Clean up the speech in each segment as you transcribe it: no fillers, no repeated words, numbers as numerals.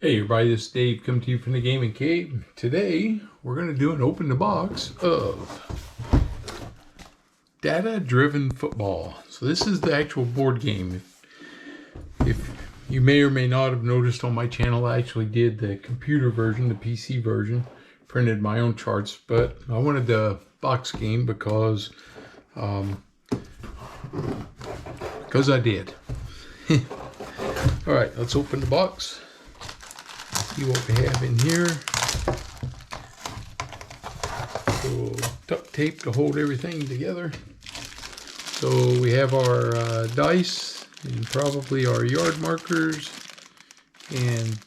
Hey everybody, this is Dave coming to you from the Gaming Cave. Today we're going to do an open the box of Data Driven Football. So this is the actual board game. If you may or may not have noticed on my channel, I actually did the computer version, the PC version, printed my own charts, but I wanted the box game because I did. All right, let's open the box. See what we have in here. So duct tape to hold everything together. So we have our dice and probably our yard markers and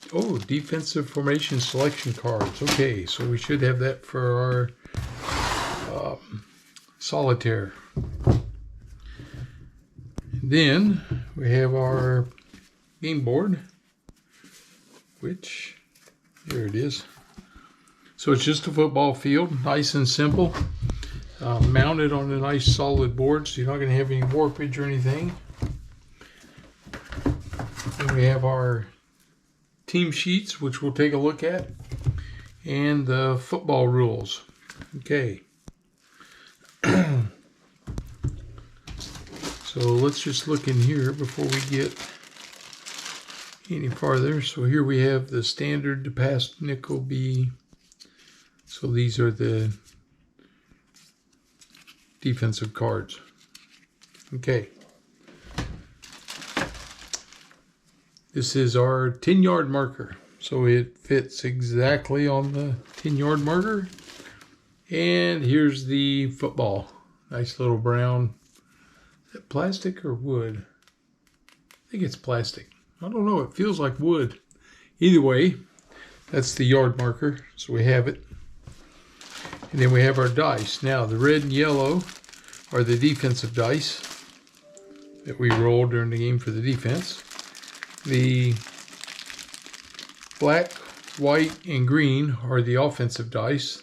defensive formation selection cards. Okay, so we should have that for our solitaire. Then we have our game board, which here it is. So it's just a football field, nice and simple, mounted on a nice solid board, so you're not going to have any warpage or anything. And we have our team sheets, which we'll take a look at, and the football rules. Okay. So let's just look in here before we get any farther. So here we have the standard, the pass, nickel, B. So these are the defensive cards. Okay. This is our 10-yard marker. So it fits exactly on the 10-yard marker. And here's the football. Nice little brown. Is that plastic or wood? I think it's plastic. I don't know, it feels like wood. Either way, that's the yard marker, so we have it. And then we have our dice. Now, the red and yellow are the defensive dice that we roll during the game for the defense. The black, white, and green are the offensive dice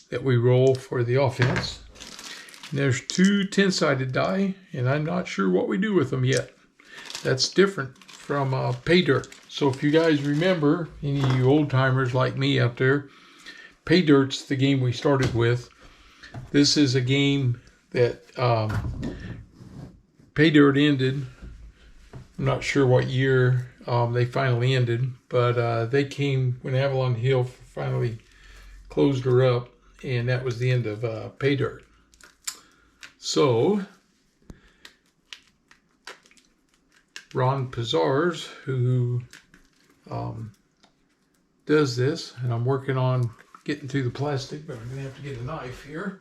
that we roll for the offense. And there's two 10-sided die, and I'm not sure what we do with them yet. That's different from Pay Dirt. So if you guys remember, any of you old timers like me out there, Pay Dirt's the game we started with. This is a game that Pay Dirt ended. I'm not sure what year they finally ended, but they came when Avalon Hill finally closed her up, and that was the end of Pay Dirt. So Ron Pizarz, who does this, and I'm working on getting through the plastic, but I'm going to have to get a knife here.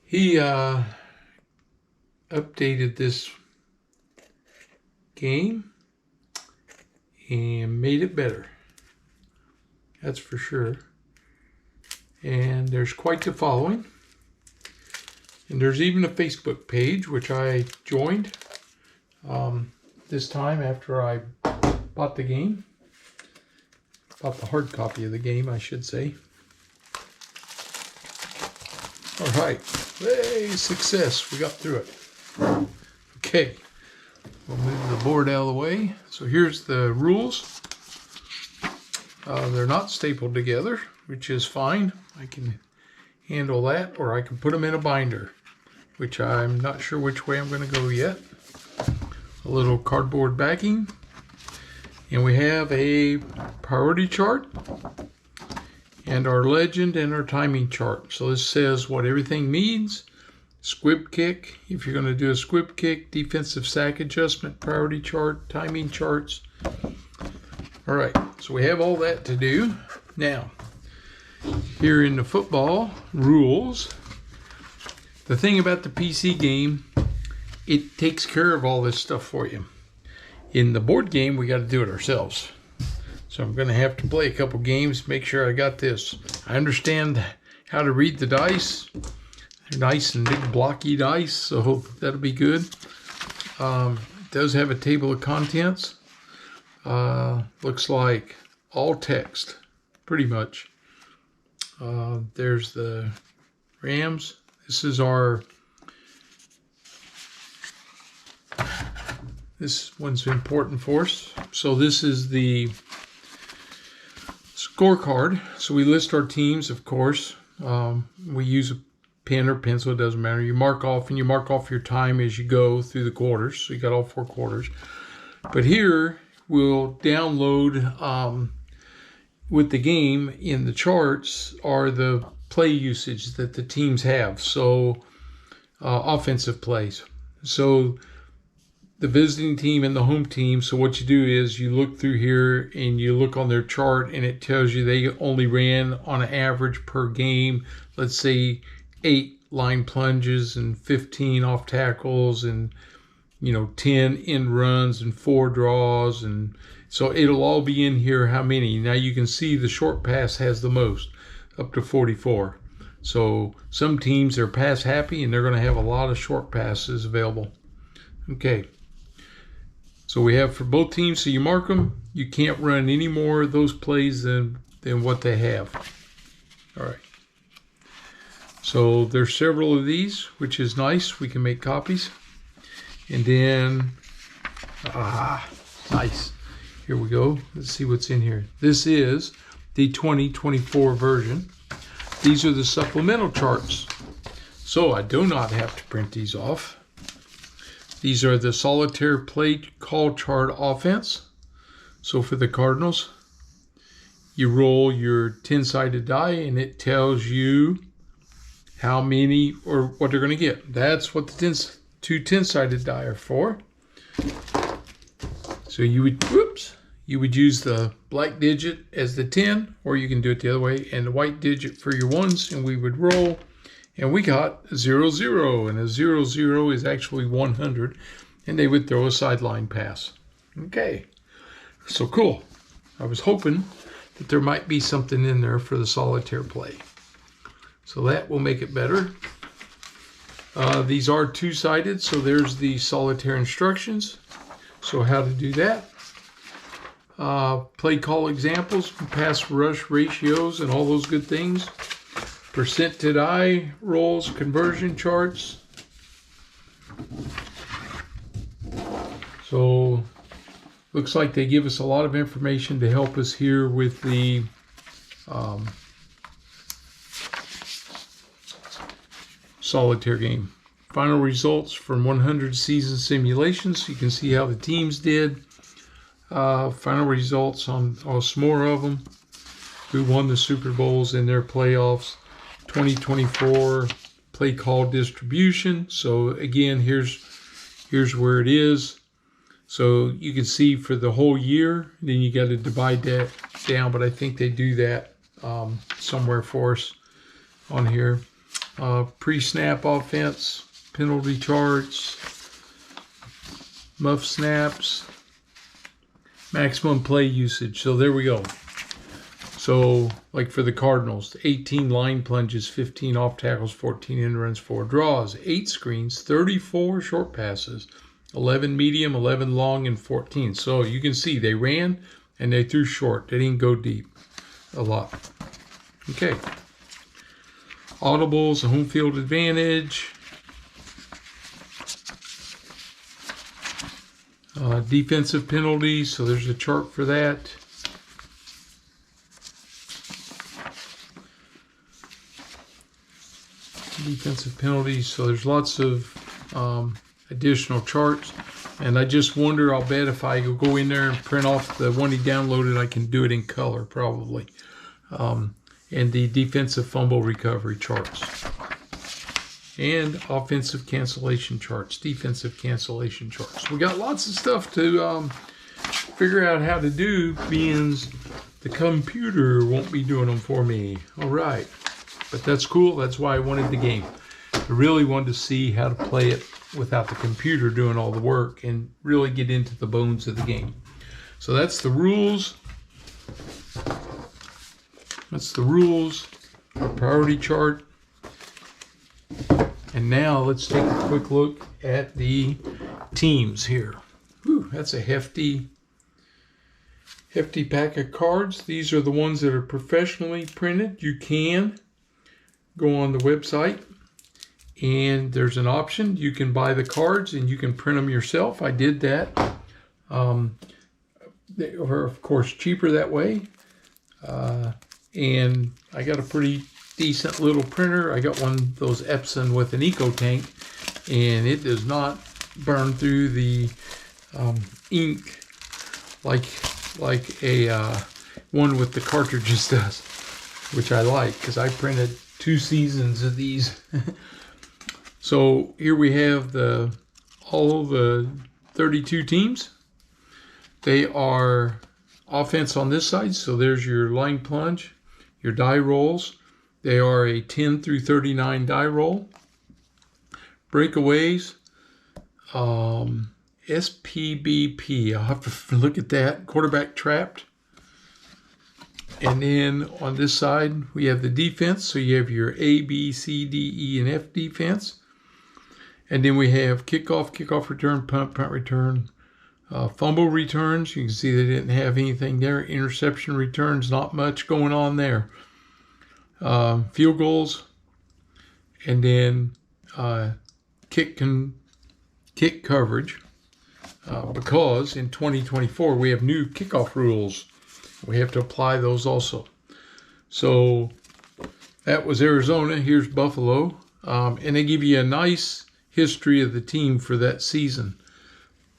He updated this game and made it better. That's for sure. And there's quite the following. And there's even a Facebook page, which I joined this time after I bought the game. Bought the hard copy of the game, I should say. All right. Hey, success. We got through it. Okay. We'll move the board out of the way. So here's the rules. They're not stapled together, which is fine. I can handle that, or I can put them in a binder, which I'm not sure which way I'm going to go yet. A little cardboard backing, and we have a priority chart and our legend and our timing chart. So this says what everything means. Squib kick, if you're going to do a squib kick, defensive sack adjustment, priority chart, timing charts. All right, so we have all that to do. Now, here in the football rules, the thing about the PC game, it takes care of all this stuff for you. In the board game, we got to do it ourselves. So I'm going to have to play a couple games, make sure I got this. I understand how to read the dice. They're nice and big blocky dice, so that'll be good. It does have a table of contents. Looks like all text, pretty much. There's the Rams. This is our This one's important for us. So this is the scorecard. So we list our teams, of course. We use a pen or pencil, it doesn't matter. You mark off, and you mark off your time as you go through the quarters. So you got all 4 quarters. But here we'll download with the game in the charts are the play usage that the teams have. So offensive plays. So the visiting team and the home team. So what you do is you look through here and you look on their chart, and it tells you they only ran on an average per game, let's say 8 line plunges and 15 off tackles and 10 end runs and 4 draws, and so it'll all be in here how many. Now you can see the short pass has the most, up to 44. So some teams are pass happy and they're going to have a lot of short passes available. Okay. So we have for both teams, so you mark them. You can't run any more of those plays than what they have. All right. So there's several of these, which is nice. We can make copies. And then, nice. Here we go. Let's see what's in here. This is the 2024 version. These are the supplemental charts. So I do not have to print these off. These are the solitaire play call chart offense. So for the Cardinals, you roll your 10-sided die and it tells you how many or what they're going to get. That's what the 2 10-sided die are for. So you would use the black digit as the 10, or you can do it the other way, and the white digit for your ones, and we would roll. And we got 0-0, and a 0-0 is actually 100, and they would throw a sideline pass. Okay, so cool. I was hoping that there might be something in there for the solitaire play. So that will make it better. These are 2-sided, so there's the solitaire instructions. So how to do that. Play call examples, pass rush ratios, and all those good things. Percent to die rolls, conversion charts. So looks like they give us a lot of information to help us here with the solitaire game. Final results from 100 season simulations. You can see how the teams did. Final results on some more of them. Who won the Super Bowls in their playoffs. 2024 play call distribution. So again, here's where it is. So you can see for the whole year, then you got to divide that down, but I think they do that somewhere for us on here. Pre-snap offense, penalty charts, muff snaps, maximum play usage. So there we go. So like for the Cardinals, 18 line plunges, 15 off tackles, 14 end runs, 4 draws, 8 screens, 34 short passes, 11 medium, 11 long, and 14. So you can see they ran and they threw short. They didn't go deep a lot. Okay. Audibles, a home field advantage. Defensive penalties, so there's a chart for that. Defensive penalties, so there's lots of additional charts, and I just wonder, I'll bet if I go in there and print off the one he downloaded, I can do it in color probably. And the defensive fumble recovery charts. And offensive cancellation charts, defensive cancellation charts. We got lots of stuff to figure out how to do, being the computer won't be doing them for me. All right, but that's cool. That's why I wanted the game. I really wanted to see how to play it without the computer doing all the work and really get into the bones of the game. So that's the rules. That's the rules, our priority chart. And now let's take a quick look at the teams here. Whew, that's a hefty pack of cards. These are the ones that are professionally printed. You can go on the website And there's an option. You can buy the cards and you can print them yourself. I did that. They are, of course, cheaper that way. And I got a pretty decent little printer. I got one of those Epson with an Eco Tank, and it does not burn through the ink like a one with the cartridges does, which I like because I printed 2 seasons of these. So here we have all the 32 teams. They are offense on this side, so there's your line plunge, your die rolls. They are a 10 through 39 die roll. Breakaways, SPBP, I'll have to look at that. Quarterback trapped. And then on this side, we have the defense. So you have your A, B, C, D, E, and F defense. And then we have kickoff, kickoff return, punt, punt return, fumble returns. You can see they didn't have anything there. Interception returns, not much going on there. Field goals, and then kick coverage. Because in 2024 we have new kickoff rules. We have to apply those also. So that was Arizona. Here's Buffalo. And they give you a nice history of the team for that season.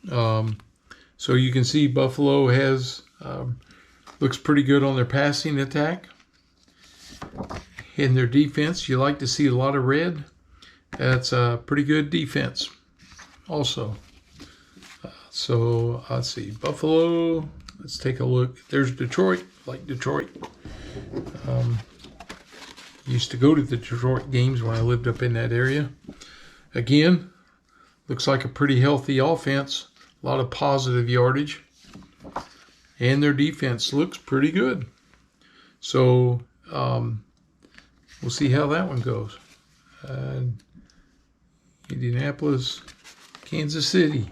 So you can see Buffalo has looks pretty good on their passing attack. In their defense, you like to see a lot of red. That's a pretty good defense also. So let's see, Buffalo. Let's take a look. There's Detroit. Like Detroit. Used to go to the Detroit games when I lived up in that area. Again, looks like a pretty healthy offense. A lot of positive yardage. And their defense looks pretty good. So we'll see how that one goes. Indianapolis, Kansas City.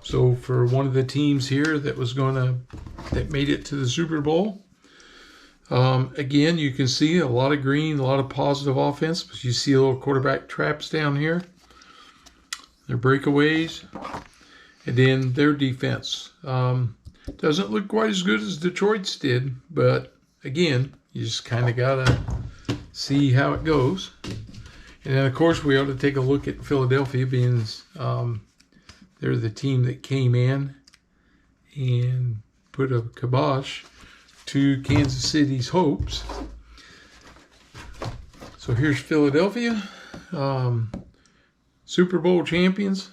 So for one of the teams here that made it to the Super Bowl, again, you can see a lot of green, a lot of positive offense, but you see a little quarterback traps down here. Their breakaways, and then their defense. Doesn't look quite as good as Detroit's did, but again, you just kind of gotta see how it goes. And then, of course, we ought to take a look at Philadelphia, being they're the team that came in and put a kibosh to Kansas City's hopes. So here's Philadelphia, Super Bowl champions.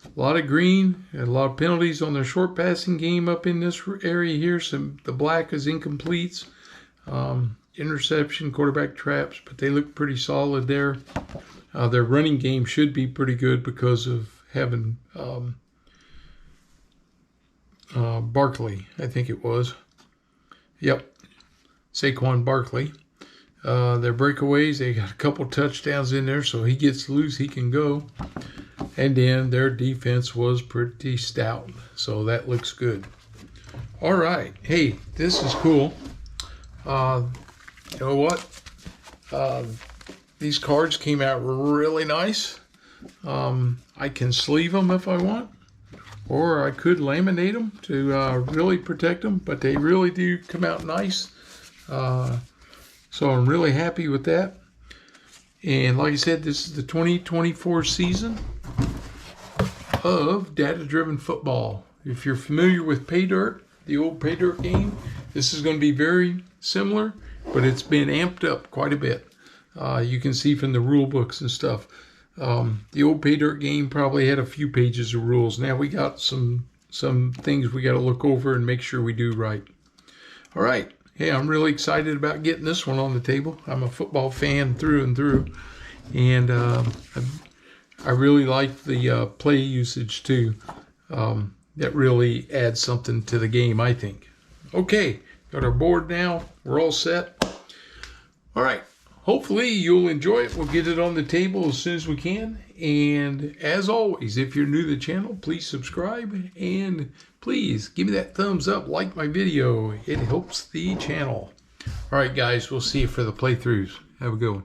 A lot of green, and a lot of penalties on their short passing game up in this area here. The black is incompletes, interception, quarterback traps, but they look pretty solid there. Their running game should be pretty good because of having Barkley, I think it was. Yep, Saquon Barkley. Their breakaways, they got a couple touchdowns in there, so he gets loose, he can go. And then their defense was pretty stout, so that looks good. All right, hey, this is cool. You know what? These cards came out really nice. I can sleeve them if I want, or I could laminate them to really protect them, but they really do come out nice. So I'm really happy with that. And like I said, this is the 2024 season of data-driven football. If you're familiar with Pay Dirt, the old Pay Dirt game, this is going to be very similar, but it's been amped up quite a bit. You can see from the rule books and stuff. The old Pay Dirt game probably had a few pages of rules. Now we got some things we got to look over and make sure we do right. All right. Hey, I'm really excited about getting this one on the table. I'm a football fan through and through, and I really like the play usage too. That really adds something to the game, I think. Okay, got our board now. We're all set. All right. Hopefully you'll enjoy it. We'll get it on the table as soon as we can. And as always, if you're new to the channel, please subscribe. And please give me that thumbs up, like my video. It helps the channel. All right, guys, we'll see you for the playthroughs. Have a good one.